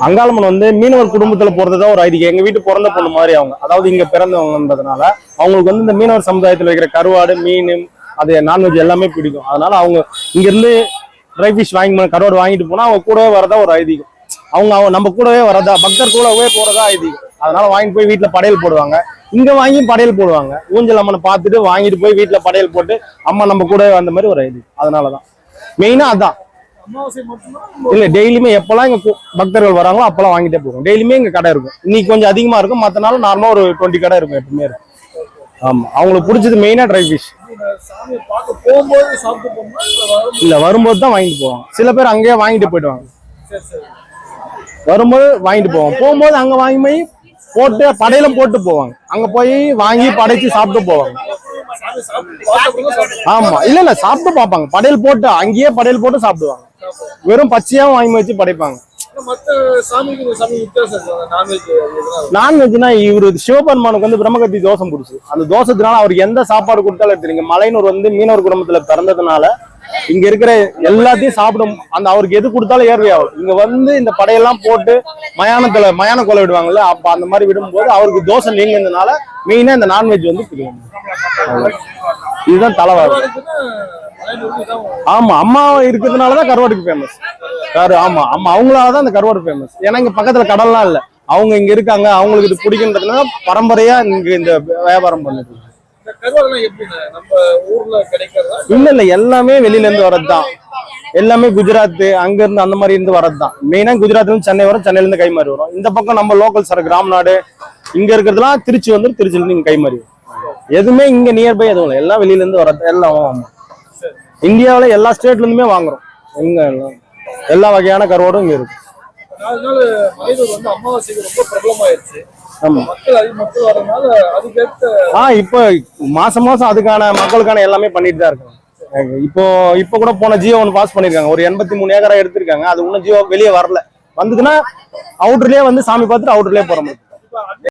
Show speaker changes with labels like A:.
A: அங்காளம்மன் வந்து மீனவர் குடும்பத்துல போறதுதான் ஒரு ஐதீகம். எங்க வீட்டு பிறந்த பொண்ணு மாதிரி அவங்க, அதாவது இங்க பிறந்தவங்கன்றதுனால அவங்களுக்கு வந்து இந்த மீனவர் சமுதாயத்துல வைக்கிற கருவாடு, மீன், அது நான்வெஜ் எல்லாமே பிடிக்கும். அதனால அவங்க இங்க இருந்து ட்ரை ஃபிஷ் கருவாடு வாங்கிட்டு போனா அவங்க கூடவே வரதா ஒரு ஐதீகம். அவங்க நம்ம கூடவே வரதா, பக்தர் கூடவே போறதா ஐதீகம். அதனால வாங்கிட்டு போய் வீட்டுல படையல் போடுவாங்க. இங்க வாங்கி படையல் போடுவாங்க. ஊஞ்சல் அம்மனை பார்த்துட்டு வாங்கிட்டு போய் வீட்டுல படையல் போட்டு அம்மா நம்ம கூடவே வந்த மாதிரி ஒரு ஐதீகம். அதனாலதான் மெயினா அதான். இல்ல டெய்லியுமே எப்பெல்லாம் இங்க பக்தர்கள் வராங்களோ அப்பெல்லாம் வாங்கிட்டே போகும். டெய்லியுமே இங்க கடை இருக்கும். இன்னைக்கு கொஞ்சம் அதிகமா இருக்கும், மத்த நாள் நார்மலா ஒரு 20 கடை இருக்கும், எப்பவுமே இருக்கும். ஆமா, அவங்களுக்கு பிடிச்சது மெயினா ட்ரை ஃபிஷ். இல்ல வரும்போது தான் வாங்கிட்டு போவாங்க. சில பேர் அங்கேயே வாங்கிட்டு போயிடுவாங்க. வரும்போது வாங்கிட்டு போவாங்க, போகும்போது அங்க வாங்கி போய் போட்டு படையலும் போட்டு போவாங்க. அங்க போய் வாங்கி படைச்சு சாப்பிட்டு போவாங்க. ஆமா, இல்ல சாப்பிட்டு பார்ப்பாங்க. படையல் போட்டு அங்கேயே படையல் போட்டு சாப்பிடுவாங்க. வெறும் பச்சையாவும் வாங்கி வச்சு படைப்பாங்க. நான்வெஜ்னா இவரு சிவபெருமானுக்கு வந்து பிரம்மகத்தி தோஷம் பிடிச்சு, அந்த தோஷத்தினால அவருக்கு எந்த சாப்பாடு கொடுத்தாலும் எடுத்துறீங்க. மலையனூர் வந்து மீனவர் குடும்பத்துல பிறந்ததுனால இங்க இருக்கிற எல்லாத்தையும் சாப்பிடும். அந்த அவருக்கு எது கொடுத்தாலும் ஏர்வையாகும். இங்க வந்து இந்த படையெல்லாம் போட்டு மயான கொலை விடுவாங்கல்ல, அப்ப அந்த மாதிரி விடும்போது அவருக்கு தோஷம் நீங்கிறதுனால மெயினா இந்த நான்வெஜ் வந்து பிடிக்கும். இதுதான் தலைவாடு. ஆமா, அம்மா இருக்கிறதுனாலதான் கருவாடுக்கு ஃபேமஸ். ஆமா ஆமா, அவங்களாலதான் இந்த கருவாடு ஃபேமஸ். ஏன்னா இங்க பக்கத்துல கடல்லாம் இல்ல, அவங்க இங்க இருக்காங்க, அவங்களுக்கு இது பிடிக்குன்றதுனால பரம்பரையா இங்க இந்த வியாபாரம் பண்ணிட்டு. இல்ல எல்லாமே வெளியில இருந்து வர்றதுதான். எல்லாமே குஜராத் அங்க இருந்து அந்த மாதிரி இருந்து வர்றதுதான். மெயினா குஜராத்ல இருந்து சென்னை வரும், சென்னையில இருந்து கைமாறி வரும். இந்த பக்கம் நம்ம லோக்கல் சரக்கு ராம்நாடு இங்க இருக்கிறதுலாம் திருச்சி வந்து திருச்சியில இருந்து இங்க கைமாறி வரும். எதுவுமே இங்க நியர்பை எதுவும் இல்லை, எல்லாம் வெளியில இருந்து வர்றது எல்லாம். இந்தியாவில எல்லா ஸ்டேட்ல இருந்துமே வாங்குறோம். எங்க எல்லா வகையான கருவாடும் இங்க இருக்கு. இப்ப மாசம் மாசம் அதுக்கான மக்களுக்கான எல்லாமே பண்ணிட்டு தான் இருக்காங்க. இப்போ கூட போன ஜியோ ஒன்று பாஸ் பண்ணிருக்காங்க. ஒரு 83 ஏக்கரா எடுத்திருக்காங்க. அது இன்னும் ஜியோ வெளியே வரல. வந்ததுன்னா அவுட்டர்லயே வந்து சாமி பார்த்துட்டு அவுட்டர்லயே போற மாதிரி.